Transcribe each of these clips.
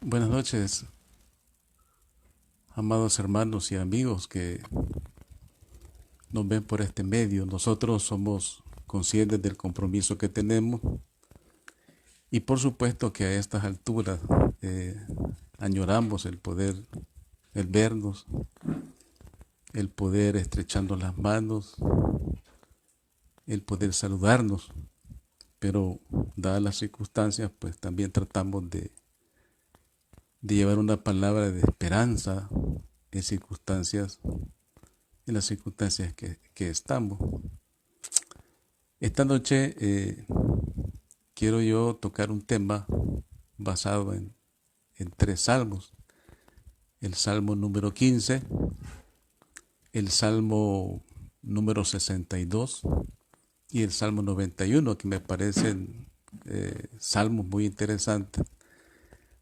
Buenas noches, amados hermanos y amigos que nos ven por este medio. Nosotros somos conscientes del compromiso que tenemos y por supuesto que a estas alturas eh, añoramos el poder, el vernos, el poder estrechando las manos, el poder saludarnos, pero dadas las circunstancias, pues también tratamos de llevar una palabra de esperanza en circunstancias, en las circunstancias que estamos. Esta noche quiero yo tocar un tema basado en tres salmos. El salmo número 15, el salmo número 62 y el salmo 91, que me parecen salmos muy interesantes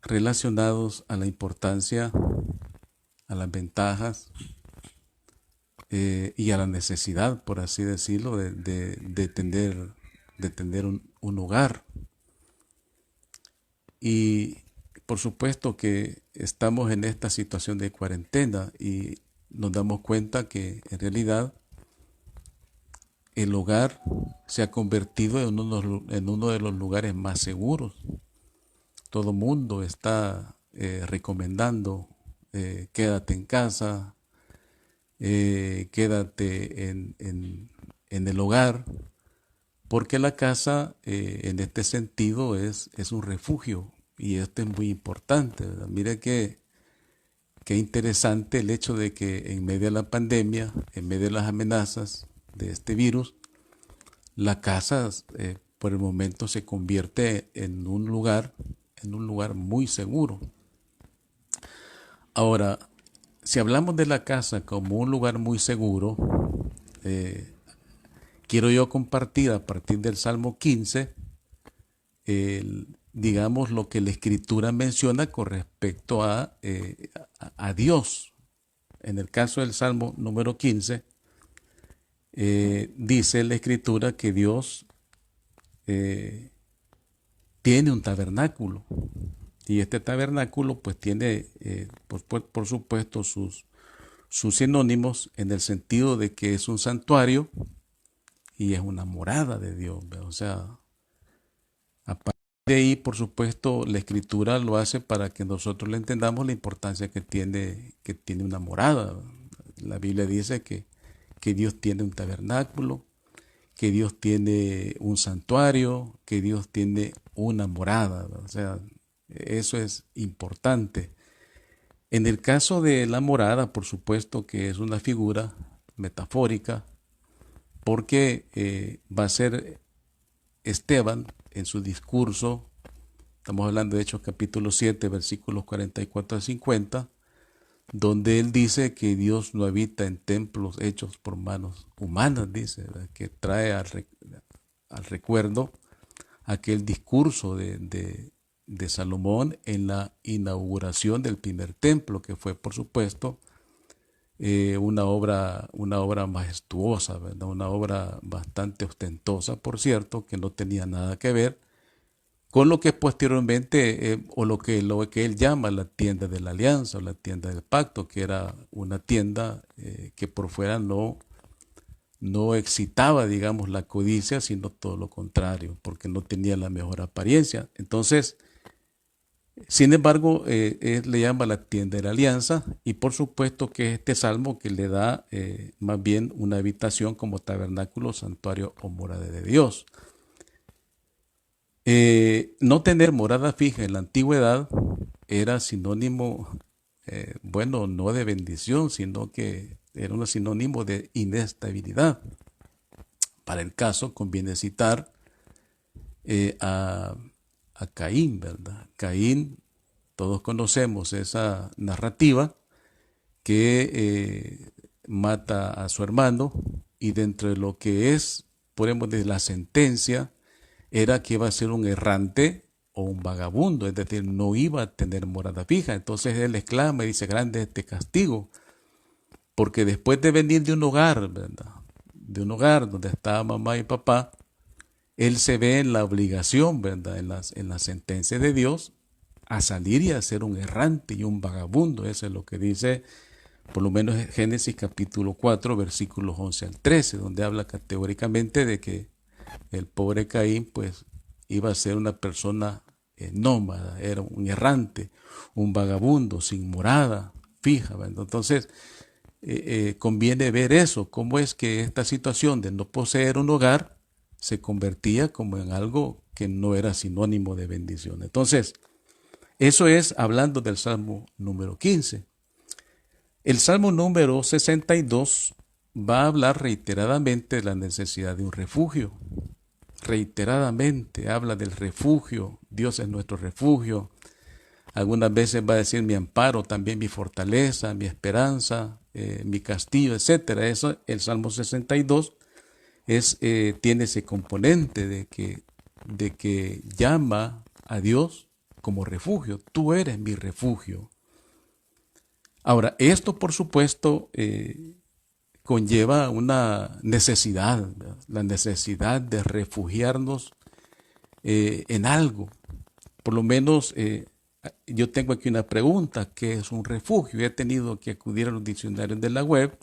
relacionados a la importancia, a las ventajas y a la necesidad, por así decirlo, de tener un hogar. Y por supuesto que estamos en esta situación de cuarentena y nos damos cuenta que en realidad el hogar se ha convertido en uno de los lugares más seguros. Todo mundo está recomendando quédate en casa, quédate en el hogar, porque la casa en este sentido es un refugio y esto es muy importante, ¿verdad? Mire qué interesante el hecho de que en medio de la pandemia, en medio de las amenazas de este virus, la casa por el momento se convierte en un lugar muy seguro. Ahora, si hablamos de la casa como un lugar muy seguro, eh, quiero yo compartir a partir del Salmo 15 digamos, lo que la Escritura menciona con respecto a Dios. En el caso del Salmo número 15, dice la Escritura que Dios eh, tiene un tabernáculo. Y este tabernáculo pues tiene, por supuesto, sus sinónimos en el sentido de que es un santuario y es una morada de Dios, ¿verdad? O sea, a partir de ahí, por supuesto, la escritura lo hace para que nosotros le entendamos la importancia que tiene una morada. La Biblia dice que Dios tiene un tabernáculo, que Dios tiene un santuario, que Dios tiene una morada. O sea, eso es importante. En el caso de la morada, por supuesto que es una figura metafórica, porque va a ser Esteban en su discurso, estamos hablando de Hechos capítulo 7, versículos 44 a 50, donde él dice que Dios no habita en templos hechos por manos humanas, dice, ¿verdad? Que trae al recuerdo aquel discurso de Salomón en la inauguración del primer templo, que fue, por supuesto, una obra majestuosa, ¿verdad? Una obra bastante ostentosa, por cierto, que no tenía nada que ver con lo que posteriormente, lo que él llama la tienda de la alianza o la tienda del pacto, que era una tienda que por fuera no excitaba, digamos, la codicia, sino todo lo contrario, porque no tenía la mejor apariencia. Entonces, sin embargo, él le llama la tienda de la alianza y por supuesto que este salmo que le da más bien una habitación como tabernáculo, santuario o morada de Dios. No tener morada fija en la antigüedad era sinónimo, bueno, no de bendición, sino que era un sinónimo de inestabilidad. Para el caso conviene citar eh, a, a Caín, ¿verdad? Caín, todos conocemos esa narrativa que mata a su hermano y dentro de lo que es, podemos decir, la sentencia, era que iba a ser un errante o un vagabundo, es decir, no iba a tener morada fija. Entonces él exclama y dice, grande este castigo, porque después de venir de un hogar, ¿verdad? De un hogar donde estaba mamá y papá, él se ve en la obligación, ¿verdad? En la sentencia de Dios, a salir y a ser un errante y un vagabundo. Eso es lo que dice por lo menos Génesis capítulo 4, versículos 11 al 13, donde habla categóricamente de que el pobre Caín pues iba a ser una persona nómada, era un errante, un vagabundo sin morada fija. ¿Verdad? Entonces conviene ver eso, cómo es que esta situación de no poseer un hogar se convertía como en algo que no era sinónimo de bendición. Entonces, eso es hablando del Salmo número 15. El Salmo número 62 va a hablar reiteradamente de la necesidad de un refugio. Reiteradamente habla del refugio. Dios es nuestro refugio. Algunas veces va a decir mi amparo, también mi fortaleza, mi esperanza, mi castillo, etcétera. Eso, el Salmo 62 tiene ese componente de que llama a Dios como refugio. Tú eres mi refugio. Ahora, esto por supuesto conlleva una necesidad, ¿verdad? La necesidad de refugiarnos en algo. Por lo menos yo tengo aquí una pregunta: ¿qué es un refugio? He tenido que acudir a los diccionarios de la web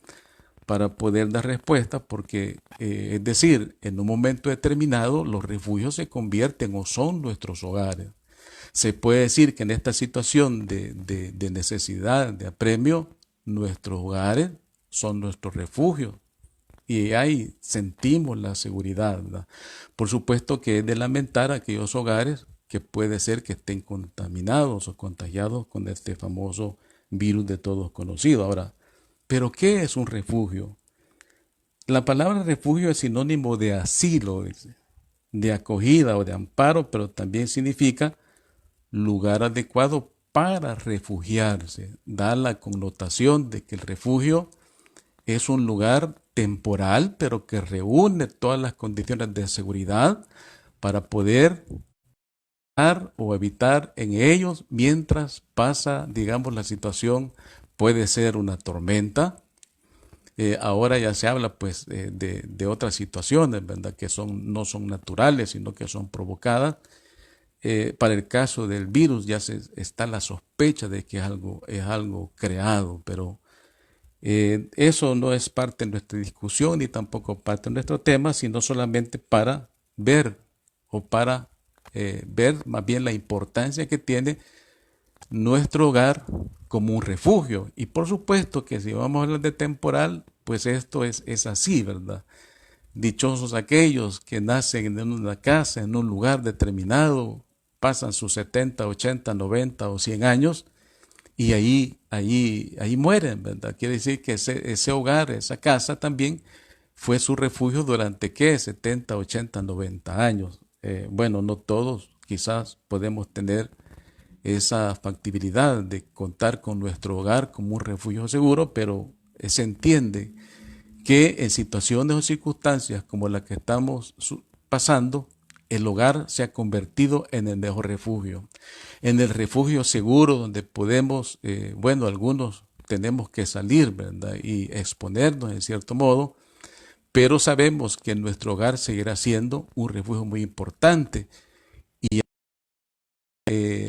para poder dar respuesta porque, es decir, en un momento determinado los refugios se convierten o son nuestros hogares. Se puede decir que en esta situación de necesidad, de apremio, nuestros hogares son nuestros refugios y ahí sentimos la seguridad, ¿verdad? Por supuesto que es de lamentar aquellos hogares que puede ser que estén contaminados o contagiados con este famoso virus de todos conocido. Ahora, ¿pero qué es un refugio? La palabra refugio es sinónimo de asilo, de acogida o de amparo, pero también significa lugar adecuado para refugiarse. Da la connotación de que el refugio es un lugar temporal, pero que reúne todas las condiciones de seguridad para poder o evitar en ellos mientras pasa, digamos, la situación. Puede ser una tormenta. Ahora ya se habla pues de otras situaciones, ¿verdad? Que no son naturales, sino que son provocadas. Para el caso del virus ya está la sospecha de que es algo creado, pero eso no es parte de nuestra discusión ni tampoco parte de nuestro tema, sino solamente para ver o para ver más bien la importancia que tiene nuestro hogar como un refugio. Y por supuesto que si vamos a hablar de temporal, pues esto es así, ¿verdad? Dichosos aquellos que nacen en una casa, en un lugar determinado, pasan sus 70, 80, 90 o 100 años y ahí mueren, ¿verdad? Quiere decir que ese hogar, esa casa también fue su refugio durante, ¿qué? 70, 80, 90 años. Bueno, no todos quizás podemos tener esa factibilidad de contar con nuestro hogar como un refugio seguro, pero se entiende que en situaciones o circunstancias como la que estamos pasando, el hogar se ha convertido en el mejor refugio, en el refugio seguro donde podemos, bueno, algunos tenemos que salir, ¿verdad? Y exponernos en cierto modo, pero sabemos que nuestro hogar seguirá siendo un refugio muy importante y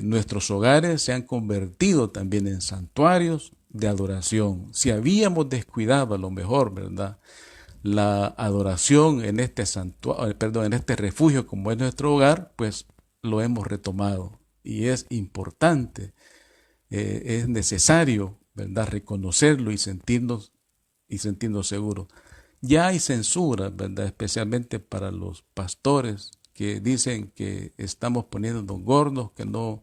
nuestros hogares se han convertido también en santuarios de adoración. Si habíamos descuidado a lo mejor, ¿verdad?, la adoración en este santuario, perdón, en este refugio como es nuestro hogar, pues lo hemos retomado y es importante, es necesario, ¿verdad?, reconocerlo y sentirnos seguros. Ya hay censura, ¿verdad?, especialmente para los pastores que dicen que estamos poniéndonos gordos, que no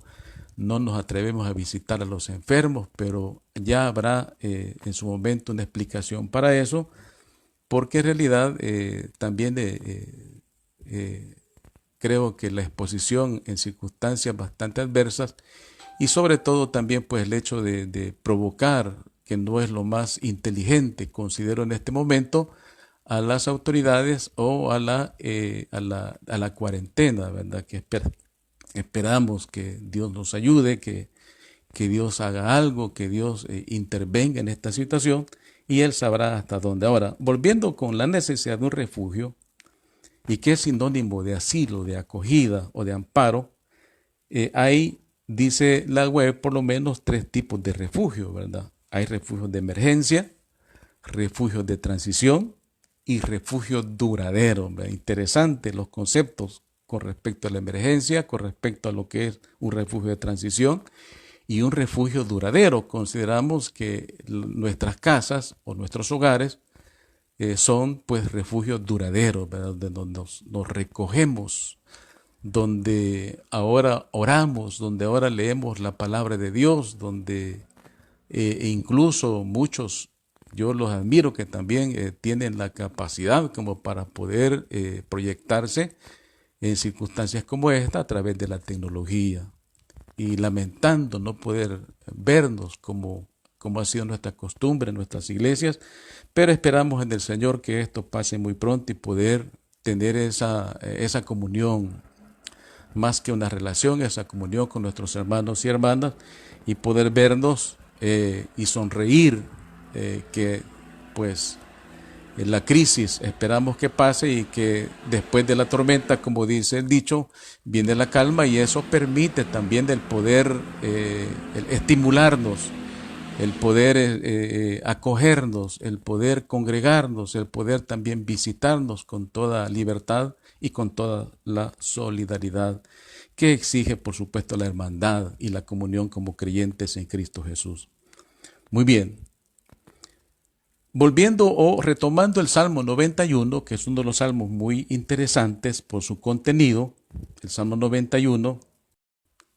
nos atrevemos a visitar a los enfermos, pero ya habrá en su momento una explicación para eso, porque en realidad también creo que la exposición en circunstancias bastante adversas y sobre todo también pues el hecho de provocar, que no es lo más inteligente, considero en este momento, a las autoridades o a la cuarentena, ¿verdad? Que esperamos que Dios nos ayude, que Dios haga algo, que Dios intervenga en esta situación y Él sabrá hasta dónde. Ahora, volviendo con la necesidad de un refugio, y que es sinónimo de asilo, de acogida o de amparo, hay dice la web por lo menos 3 tipos de refugio, ¿verdad? Hay refugios de emergencia, refugios de transición y refugios duraderos. ¿Verdad? Interesante los conceptos con respecto a la emergencia, con respecto a lo que es un refugio de transición y un refugio duradero. Consideramos que nuestras casas o nuestros hogares son pues refugios duraderos, ¿verdad? Donde nos recogemos, donde ahora oramos, donde ahora leemos la palabra de Dios, donde incluso muchos, yo los admiro que también tienen la capacidad como para poder proyectarse en circunstancias como esta a través de la tecnología y lamentando no poder vernos como ha sido nuestra costumbre en nuestras iglesias, pero esperamos en el Señor que esto pase muy pronto y poder tener esa comunión, más que una relación, esa comunión con nuestros hermanos y hermanas y poder vernos y sonreír, que pues la crisis esperamos que pase y que después de la tormenta, como dice el dicho, viene la calma y eso permite también el poder el estimularnos, el poder acogernos, el poder congregarnos, el poder también visitarnos con toda libertad y con toda la solidaridad que exige, por supuesto, la hermandad y la comunión como creyentes en Cristo Jesús. Muy bien. Volviendo o retomando el Salmo 91, que es uno de los salmos muy interesantes por su contenido, el Salmo 91,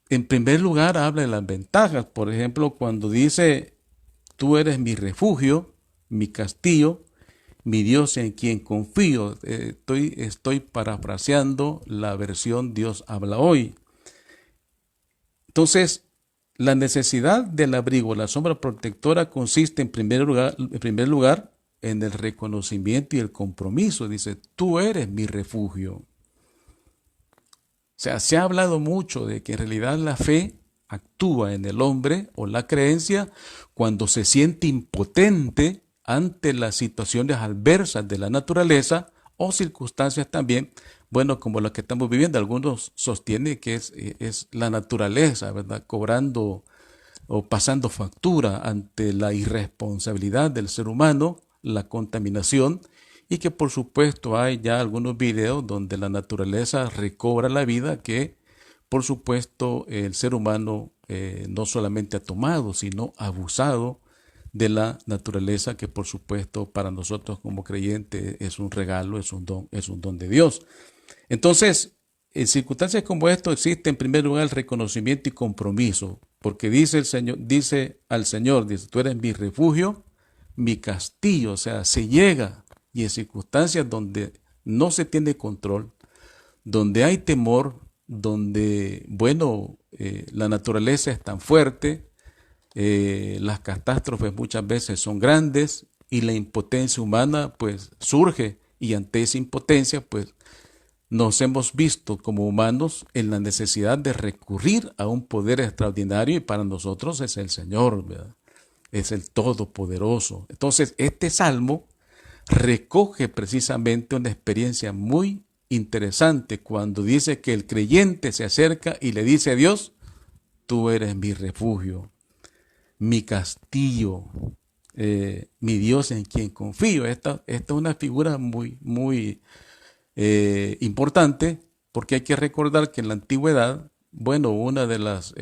en primer lugar habla de las ventajas. Por ejemplo, cuando dice, tú eres mi refugio, mi castillo, mi Dios en quien confío. Estoy parafraseando la versión Dios habla hoy. Entonces, la necesidad del abrigo, la sombra protectora, consiste en primer lugar en el reconocimiento y el compromiso. Dice, tú eres mi refugio. O sea, se ha hablado mucho de que en realidad la fe actúa en el hombre o la creencia cuando se siente impotente ante las situaciones adversas de la naturaleza o circunstancias también, bueno, como las que estamos viviendo. Algunos sostienen que es la naturaleza, ¿verdad?, cobrando o pasando factura ante la irresponsabilidad del ser humano, la contaminación, y que por supuesto hay ya algunos videos donde la naturaleza recobra la vida que por supuesto el ser humano no solamente ha tomado, sino abusado de la naturaleza, que por supuesto para nosotros como creyentes es un regalo, es un don de Dios. Entonces, en circunstancias como esto existe en primer lugar el reconocimiento y compromiso, porque dice al Señor, dice, tú eres mi refugio, mi castillo. O sea, se llega, y en circunstancias donde no se tiene control, donde hay temor, donde, bueno, la naturaleza es tan fuerte, las catástrofes muchas veces son grandes y la impotencia humana pues surge, y ante esa impotencia pues nos hemos visto como humanos en la necesidad de recurrir a un poder extraordinario, y para nosotros es el Señor, ¿verdad? Es el Todopoderoso. Entonces este salmo recoge precisamente una experiencia muy interesante cuando dice que el creyente se acerca y le dice a Dios, tú eres mi refugio, mi castillo, mi Dios en quien confío. Esta es una figura muy importante, porque hay que recordar que en la antigüedad, bueno, una de las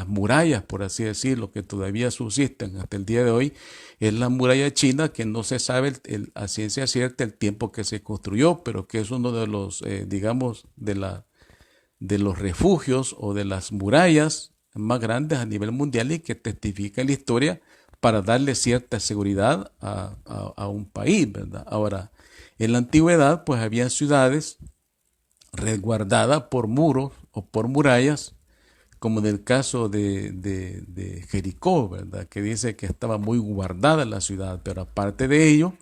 murallas, por así decirlo, que todavía subsisten hasta el día de hoy, es la muralla china, que no se sabe a ciencia cierta el tiempo que se construyó, pero que es uno de los, digamos, de los refugios o de las murallas más grandes a nivel mundial y que testifica la historia para darle cierta seguridad a un país, ¿verdad? Ahora, en la antigüedad, pues había ciudades resguardadas por muros o por murallas, como en el caso de Jericó, ¿verdad?, que dice que estaba muy guardada la ciudad, pero aparte de ello,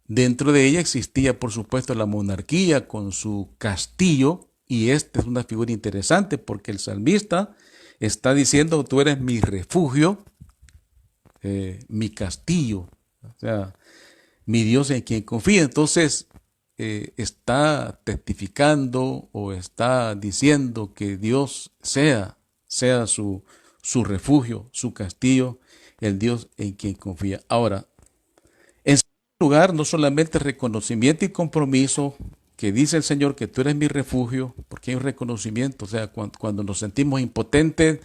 dentro de ella existía, por supuesto, la monarquía con su castillo, y esta es una figura interesante porque el salmista está diciendo, tú eres mi refugio, mi castillo, o sea, mi Dios en quien confía. Entonces, está testificando o está diciendo que Dios sea sea su refugio, su castillo, el Dios en quien confía. Ahora, en segundo lugar, no solamente reconocimiento y compromiso, que dice el Señor que tú eres mi refugio, porque hay un reconocimiento, o sea, cuando nos sentimos impotentes,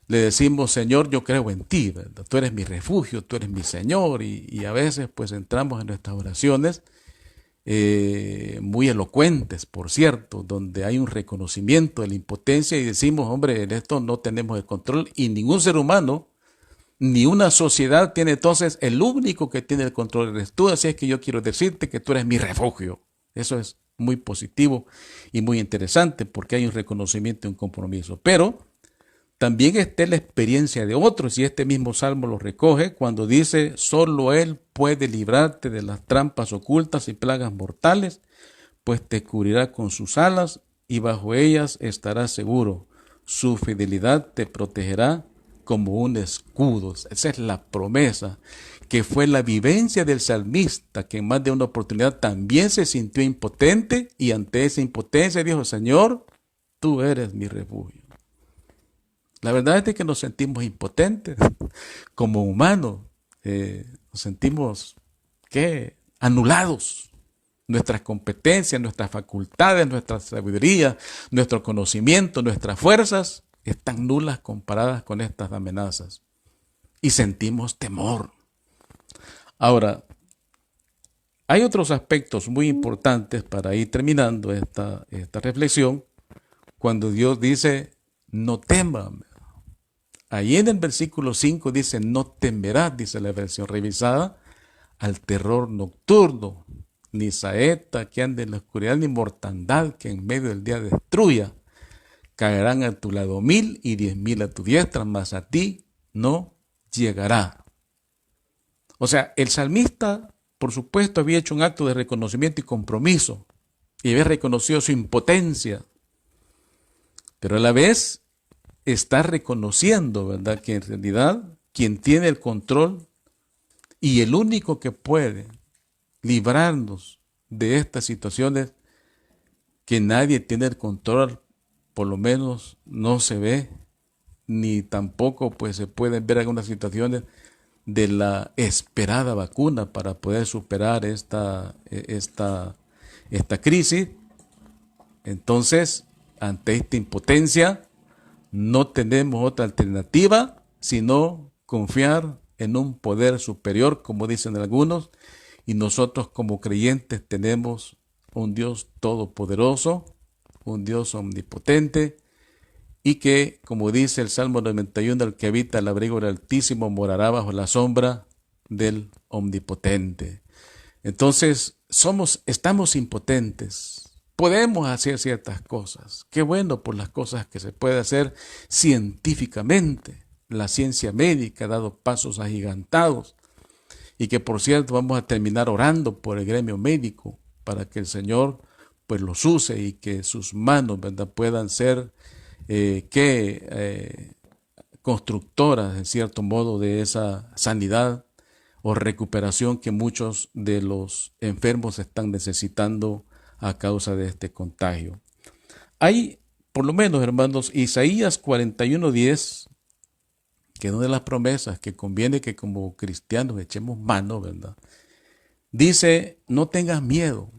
le decimos, Señor, yo creo en ti, ¿verdad? Tú eres mi refugio, tú eres mi Señor, y a veces pues entramos en nuestras oraciones muy elocuentes, por cierto, donde hay un reconocimiento de la impotencia y decimos, hombre, en esto no tenemos el control y ningún ser humano, ni una sociedad tiene entonces, el único que tiene el control eres tú, así es que yo quiero decirte que tú eres mi refugio. Eso es muy positivo y muy interesante porque hay un reconocimiento y un compromiso. Pero también está la experiencia de otros y este mismo salmo lo recoge cuando dice, solo Él puede librarte de las trampas ocultas y plagas mortales, pues te cubrirá con sus alas y bajo ellas estarás seguro. Su fidelidad te protegerá como un escudo. Esa es la promesa, que fue la vivencia del salmista, que en más de una oportunidad también se sintió impotente y ante esa impotencia dijo, Señor, tú eres mi refugio. La verdad es que nos sentimos impotentes como humanos, nos sentimos anulados. Nuestras competencias, nuestras facultades, nuestra sabiduría, nuestro conocimiento, nuestras fuerzas están nulas comparadas con estas amenazas y sentimos temor. Ahora, hay otros aspectos muy importantes para ir terminando esta reflexión cuando Dios dice, no temas. Ahí en el versículo 5 dice, no temerás, dice la versión revisada, al terror nocturno, ni saeta que ande en la oscuridad, ni mortandad que en medio del día destruya. Caerán a tu lado 1000 y 10.000 a tu diestra, mas a ti no llegará. O sea, el salmista, por supuesto, había hecho un acto de reconocimiento y compromiso, y había reconocido su impotencia, pero a la vez está reconociendo, ¿verdad?, que en realidad quien tiene el control y el único que puede librarnos de estas situaciones que nadie tiene el control, por lo menos no se ve, ni tampoco pues se pueden ver algunas situaciones de la esperada vacuna para poder superar esta crisis. Entonces, ante esta impotencia, no tenemos otra alternativa sino confiar en un poder superior, como dicen algunos, y nosotros como creyentes tenemos un Dios todopoderoso, un Dios omnipotente, y que, como dice el Salmo 91, el que habita el abrigo del Altísimo morará bajo la sombra del Omnipotente. Entonces, estamos impotentes. Podemos hacer ciertas cosas. Qué bueno por las cosas que se puede hacer científicamente. La ciencia médica ha dado pasos agigantados y que, por cierto, vamos a terminar orando por el gremio médico para que el Señor pues los use y que sus manos, ¿verdad?, puedan ser constructoras, en cierto modo, de esa sanidad o recuperación que muchos de los enfermos están necesitando a causa de este contagio. Hay, por lo menos, hermanos, Isaías 41:10, que es una de las promesas que conviene que como cristianos echemos mano, ¿verdad? Dice, no tengas miedo,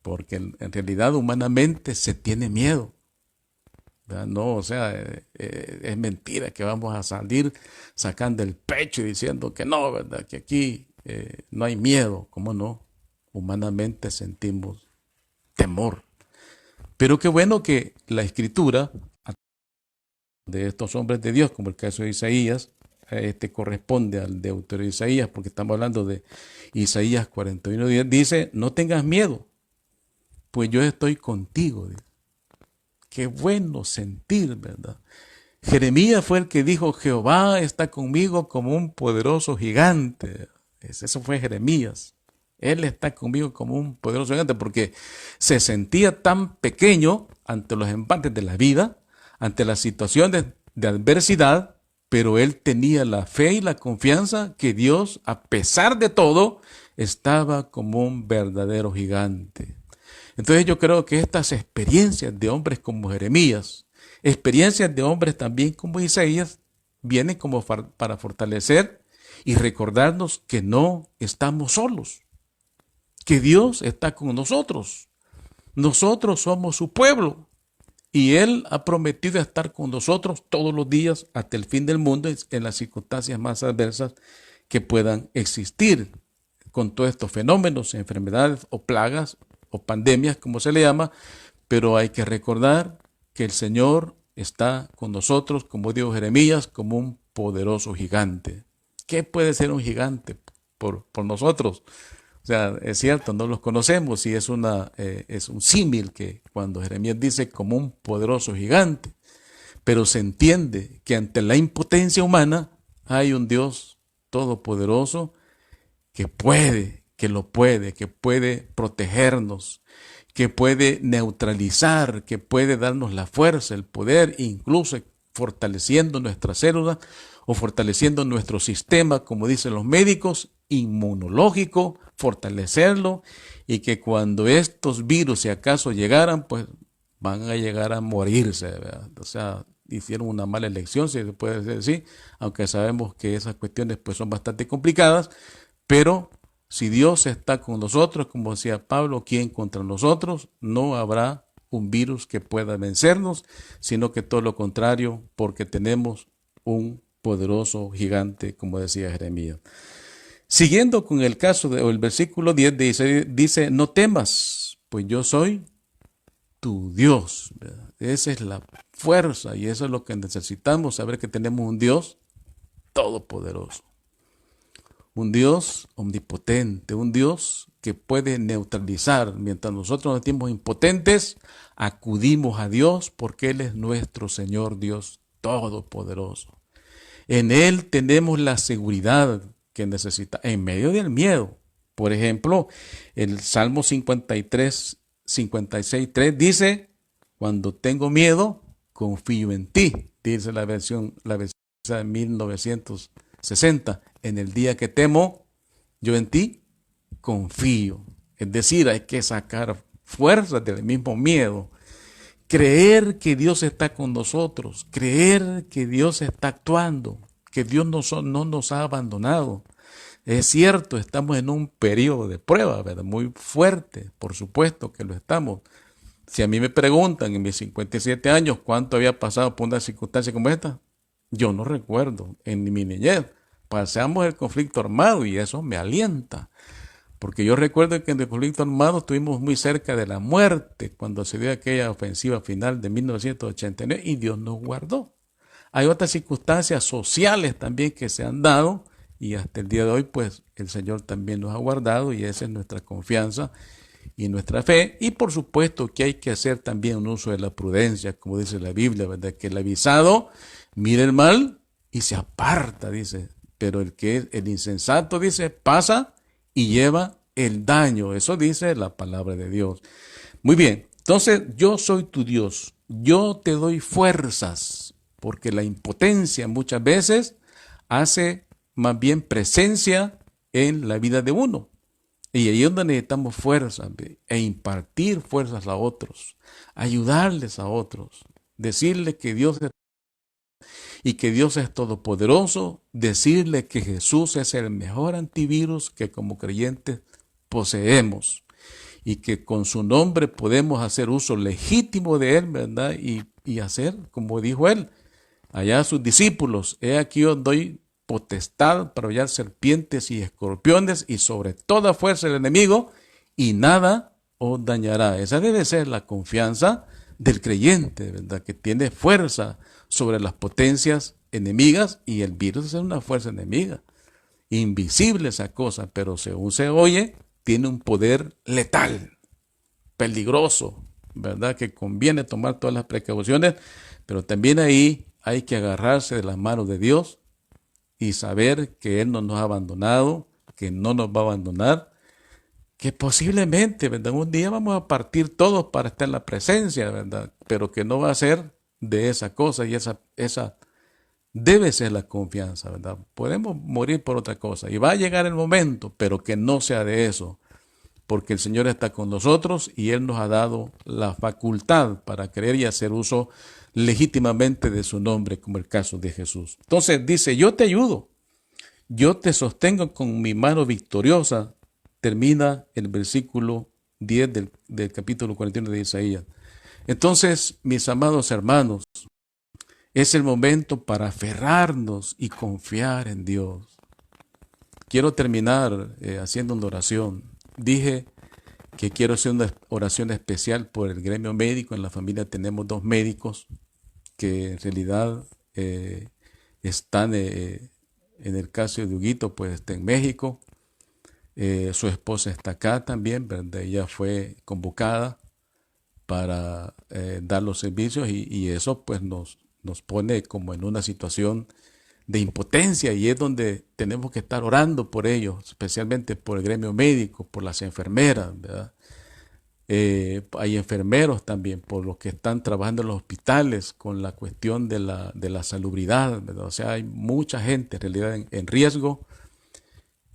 porque en realidad humanamente se tiene miedo. No, o sea, es mentira que vamos a salir sacando el pecho y diciendo que no, ¿verdad? Que aquí no hay miedo. ¿Cómo no? Humanamente sentimos temor. Pero qué bueno que la Escritura de estos hombres de Dios, como el caso de Isaías, corresponde al Deutero de Isaías, porque estamos hablando de Isaías 41:10, dice, no tengas miedo, pues yo estoy contigo. Qué bueno sentir, ¿verdad? Jeremías fue el que dijo, Jehová está conmigo como un poderoso gigante. Eso fue Jeremías. Él está conmigo como un poderoso gigante porque se sentía tan pequeño ante los embates de la vida, ante las situaciones de adversidad, pero él tenía la fe y la confianza que Dios, a pesar de todo, estaba como un verdadero gigante. Entonces yo creo que estas experiencias de hombres como Jeremías, Experiencias de hombres también como Isaías vienen como para fortalecer y recordarnos que no estamos solos, que Dios está con nosotros. Nosotros somos su pueblo y Él ha prometido estar con nosotros todos los días hasta el fin del mundo en las circunstancias más adversas que puedan existir con todos estos fenómenos, enfermedades o plagas o pandemias, como se le llama, pero hay que recordar que el Señor está con nosotros, como dijo Jeremías, como un poderoso gigante. ¿Qué puede ser un gigante por nosotros? O sea, es cierto, no los conocemos y es un símil que cuando Jeremías dice como un poderoso gigante, pero se entiende que ante la impotencia humana hay un Dios todopoderoso que puede protegernos, que puede neutralizar, que puede darnos la fuerza, el poder, incluso fortaleciendo nuestras células o fortaleciendo nuestro sistema, como dicen los médicos, inmunológico, fortalecerlo, y que cuando estos virus, si acaso llegaran, pues van a llegar a morirse, ¿verdad? O sea, hicieron una mala elección, si se puede decir, aunque sabemos que esas cuestiones pues son bastante complicadas, pero si Dios está con nosotros, como decía Pablo, ¿quién contra nosotros? No habrá un virus que pueda vencernos, sino que todo lo contrario, porque tenemos un poderoso gigante, como decía Jeremías. Siguiendo con el caso o el versículo 10 dice, no temas, pues yo soy tu Dios, ¿verdad? Esa es la fuerza y eso es lo que necesitamos, saber que tenemos un Dios todopoderoso. Un Dios omnipotente, un Dios que puede neutralizar. Mientras nosotros nos sentimos impotentes, acudimos a Dios porque Él es nuestro Señor Dios todopoderoso. En Él tenemos la seguridad que necesitamos, en medio del miedo. Por ejemplo, el Salmo 53, 56:3 dice, cuando tengo miedo, confío en ti. Dice la versión de 1960. En el día que temo, yo en ti confío. Es decir, hay que sacar fuerzas del mismo miedo. Creer que Dios está con nosotros. Creer que Dios está actuando. Que Dios no nos ha abandonado. Es cierto, estamos en un periodo de prueba, ¿verdad? Muy fuerte. Por supuesto que lo estamos. Si a mí me preguntan en mis 57 años cuánto había pasado por una circunstancia como esta, yo no recuerdo en mi niñez. Pasamos el conflicto armado y eso me alienta. Porque yo recuerdo que en el conflicto armado estuvimos muy cerca de la muerte cuando se dio aquella ofensiva final de 1989 y Dios nos guardó. Hay otras circunstancias sociales también que se han dado y hasta el día de hoy pues el Señor también nos ha guardado y esa es nuestra confianza y nuestra fe. Y por supuesto que hay que hacer también un uso de la prudencia, como dice la Biblia, ¿verdad? Que el avisado mira el mal y se aparta, dice. Pero el insensato, dice, pasa y lleva el daño. Eso dice la palabra de Dios. Muy bien, entonces yo soy tu Dios. Yo te doy fuerzas, porque la impotencia muchas veces hace más bien presencia en la vida de uno. Y ahí es donde necesitamos fuerzas e impartir fuerzas a otros, ayudarles a otros, decirles que Dios es y que Dios es todopoderoso, decirle que Jesús es el mejor antivirus que como creyentes poseemos y que con su nombre podemos hacer uso legítimo de él, ¿verdad? Y hacer, como dijo él, allá a sus discípulos, he aquí os doy potestad para hollar serpientes y escorpiones y sobre toda fuerza del enemigo y nada os dañará. Esa debe ser la confianza del creyente, ¿verdad? Que tiene fuerza sobre las potencias enemigas y el virus es una fuerza enemiga. Invisible esa cosa, pero según se oye, tiene un poder letal, peligroso, ¿verdad? Que conviene tomar todas las precauciones, pero también ahí hay que agarrarse de las manos de Dios y saber que Él no nos ha abandonado, que no nos va a abandonar, que posiblemente, ¿verdad? Un día vamos a partir todos para estar en la presencia, ¿verdad? Pero que no va a ser de esa cosa y esa debe ser la confianza, ¿verdad? Podemos morir por otra cosa y va a llegar el momento, pero que no sea de eso, porque el Señor está con nosotros y Él nos ha dado la facultad para creer y hacer uso legítimamente de su nombre, como el caso de Jesús. Entonces dice, yo te ayudo, yo te sostengo con mi mano victoriosa. Termina el versículo 10 del capítulo 41 de Isaías. Entonces, mis amados hermanos, es el momento para aferrarnos y confiar en Dios. Quiero terminar haciendo una oración. Dije que quiero hacer una oración especial por el gremio médico. En la familia tenemos 2 médicos que en realidad están, en el caso de Huguito, pues está en México. Su esposa está acá también, ¿verdad? Ella fue convocada para dar los servicios y eso pues nos pone como en una situación de impotencia y es donde tenemos que estar orando por ellos, especialmente por el gremio médico, por las enfermeras, ¿verdad? Hay enfermeros también, por los que están trabajando en los hospitales con la cuestión de la salubridad, ¿verdad? O sea, hay mucha gente en realidad en riesgo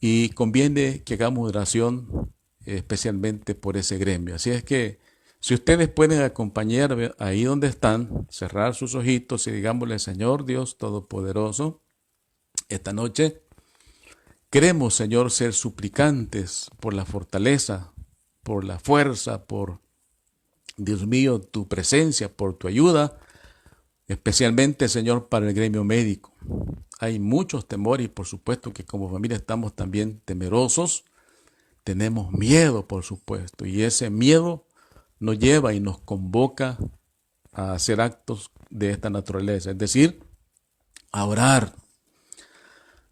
y conviene que hagamos oración especialmente por ese gremio. Así es que si ustedes pueden acompañarme ahí donde están, cerrar sus ojitos y digámosle, Señor Dios Todopoderoso, esta noche queremos, Señor, ser suplicantes por la fortaleza, por la fuerza, por, Dios mío, tu presencia, por tu ayuda, especialmente, Señor, para el gremio médico. Hay muchos temores y por supuesto que como familia estamos también temerosos, tenemos miedo, por supuesto, y ese miedo nos lleva y nos convoca a hacer actos de esta naturaleza, es decir, a orar,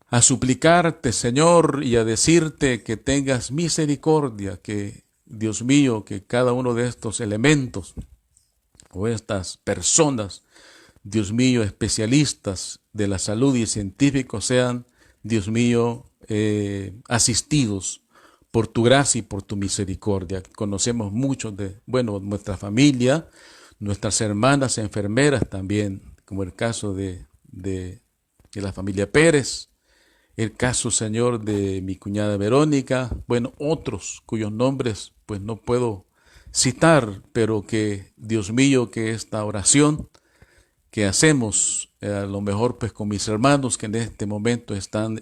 a suplicarte, Señor, y a decirte que tengas misericordia, que, Dios mío, que cada uno de estos elementos o estas personas, Dios mío, especialistas de la salud y científicos sean, Dios mío, asistidos por tu gracia y por tu misericordia. Conocemos muchos de, bueno, nuestra familia, nuestras hermanas enfermeras también, como el caso de la familia Pérez, el caso, Señor, de mi cuñada Verónica, bueno, otros cuyos nombres pues no puedo citar, pero que, Dios mío, que esta oración que hacemos, a lo mejor pues con mis hermanos que en este momento están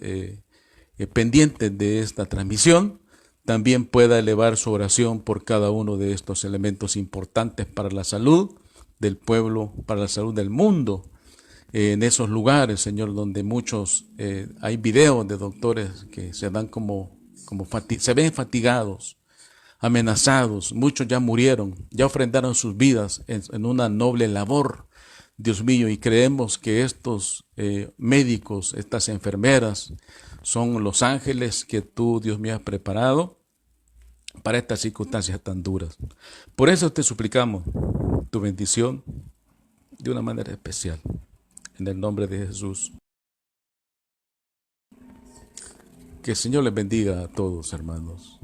pendientes de esta transmisión, también pueda elevar su oración por cada uno de estos elementos importantes para la salud del pueblo, para la salud del mundo. En esos lugares, Señor, donde muchos, hay videos de doctores que se dan se ven fatigados, amenazados, muchos ya murieron, ya ofrendaron sus vidas en una noble labor, Dios mío, y creemos que estos médicos, estas enfermeras, son los ángeles que tú, Dios mío, has preparado para estas circunstancias tan duras. Por eso te suplicamos tu bendición de una manera especial. En el nombre de Jesús. Que el Señor les bendiga a todos, hermanos.